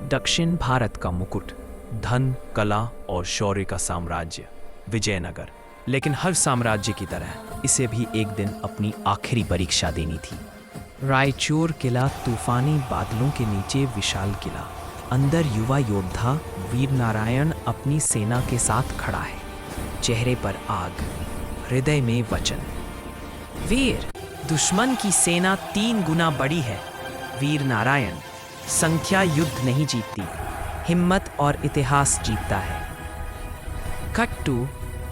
दक्षिण भारत का मुकुट, धन, कला और शौर्य का साम्राज्य विजयनगर। लेकिन हर साम्राज्य की तरह इसे भी एक दिन अपनी आखिरी परीक्षा देनी थी। रायचूर किला तूफानी बादलों के नीचे विशाल किला, अंदर युवा योद्धा वीर नारायण अपनी सेना के साथ खड़ा है। चेहरे पर आग, हृदय में वचन। वीर, दुश्मन की सेना 3 गुना बड़ी है। वीर नारायण, संख्या युद्ध नहीं जीतती, हिम्मत और इतिहास जीतता है। कट टू,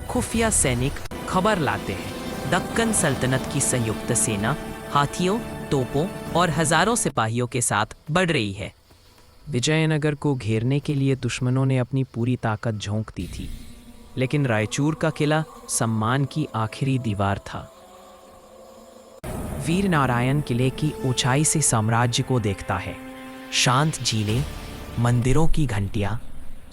खुफिया सैनिक खबर लाते हैं दक्कन सल्तनत की संयुक्त सेना हाथियों, तोपों और हजारों सिपाहियों के साथ बढ़ रही है। विजयनगर को घेरने के लिए दुश्मनों ने अपनी पूरी ताकत झोंक दी थी, लेकिन रायचूर का किला सम्मान की आखिरी दीवार था। वीर नारायण किले की ऊंचाई से साम्राज्य को देखता है। शांत झीलें, मंदिरों की घंटियां,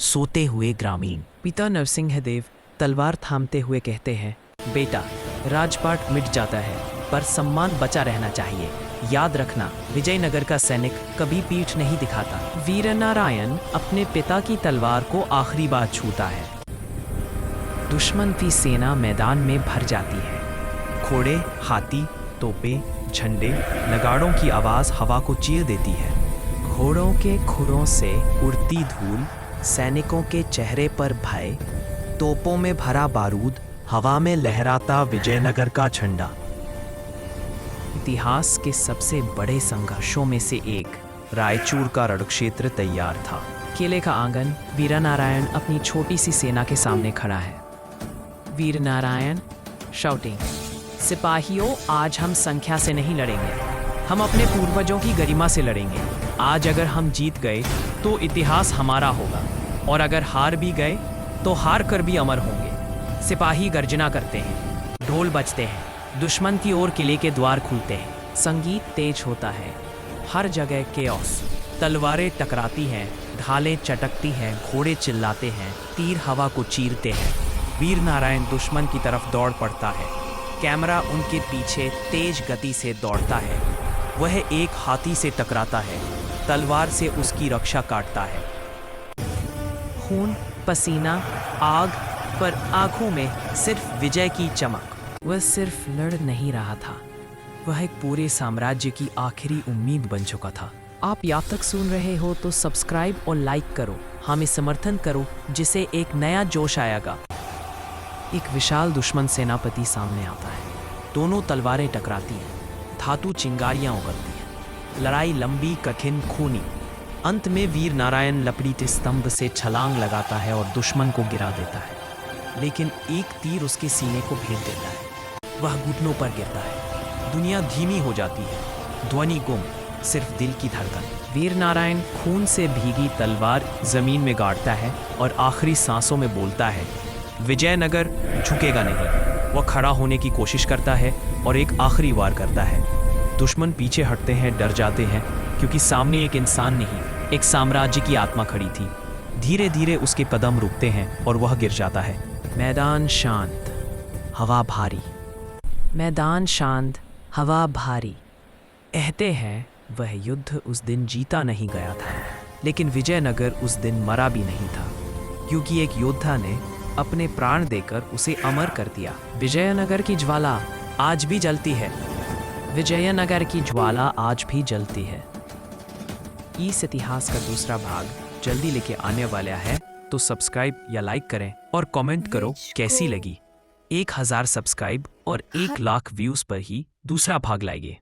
सोते हुए ग्रामीण। पिता नरसिंहदेव तलवार थामते हुए कहते हैं, बेटा, राजपाट मिट जाता है पर सम्मान बचा रहना चाहिए। याद रखना, विजयनगर का सैनिक कभी पीठ नहीं दिखाता। वीर नारायण अपने पिता की तलवार को आखिरी बार छूता है। दुश्मन की सेना मैदान में भर जाती है। घोड़े, हाथी, तोपे, झंडे, नगाड़ों की आवाज हवा को चीर देती है। घोड़ों के खुरों से उड़ती धूल, सैनिकों के चेहरे पर भय, तोपों में भरा बारूद, हवा में लहराता विजयनगर का झंडा। इतिहास के सबसे बड़े संघर्षों में से एक, रायचूर का रणक्षेत्र तैयार था। किले का आंगन, वीर नारायण अपनी छोटी सी सेना के सामने खड़ा है। वीर नारायण शाउटिंग, सिपाहियों, आज हम संख्या से नहीं लड़ेंगे, हम अपने पूर्वजों की गरिमा से लड़ेंगे। आज अगर हम जीत गए तो इतिहास हमारा होगा, और अगर हार भी गए तो हार कर भी अमर होंगे। सिपाही गर्जना करते हैं, ढोल बजते हैं, दुश्मन की ओर किले के द्वार खुलते हैं। संगीत तेज होता है, हर जगह केओस। तलवारें टकराती हैं, ढालें चटकती हैं, घोड़े चिल्लाते हैं, तीर हवा को चीरते हैं। वीर नारायण दुश्मन की तरफ दौड़ पड़ता है। कैमरा उनके पीछे तेज गति से दौड़ता है। वह एक हाथी से टकराता है, तलवार से उसकी रक्षा काटता है। खून, पसीना, आग, पर आंखों में सिर्फ विजय की चमक। वह सिर्फ लड़ नहीं रहा था, वह एक पूरे साम्राज्य की आखिरी उम्मीद बन चुका था। आप यहाँ तक सुन रहे हो तो सब्सक्राइब और लाइक करो, हमें समर्थन करो, जिसे एक नया जोश आएगा। एक विशाल दुश्मन सेनापति सामने आता है। दोनों तलवारें टकराती हैं, धातु चिंगारियां उगलती हैं। लड़ाई लंबी, कठिन, खूनी। अंत में वीर नारायण लपड़ी स्तंभ से छलांग लगाता है और दुश्मन को गिरा देता है, लेकिन एक तीर उसके सीने को भेद देता है। वह घुटनों पर गिरता है। दुनिया धीमी हो जाती है, ध्वनि गुम, सिर्फ दिल की धड़कन। वीर नारायण खून से भीगी तलवार जमीन में गाड़ता है और आखिरी सांसों में बोलता है, विजयनगर झुकेगा नहीं। वह खड़ा होने की कोशिश करता है और एक आखिरी वार करता है। दुश्मन पीछे हटते हैं, डर जाते हैं, क्योंकि सामने एक इंसान नहीं, एक साम्राज्य की आत्मा खड़ी थी। धीरे धीरे उसके कदम रुकते हैं और वह गिर जाता है। मैदान शांत, हवा भारी। मैदान शांत, हवा भारी। कहते हैं वह युद्ध उस दिन जीता नहीं गया था, लेकिन विजयनगर उस दिन मरा भी नहीं था, क्योंकि एक योद्धा ने अपने प्राण देकर उसे अमर कर दिया। विजयनगर की ज्वाला आज भी जलती है। विजयनगर की ज्वाला आज भी जलती है। इस इतिहास का दूसरा भाग जल्दी लेके आने वाला है, तो सब्सक्राइब या लाइक करें और कमेंट करो कैसी लगी। 1000 सब्सक्राइब और 1 लाख व्यूज पर ही दूसरा भाग लाएंगे।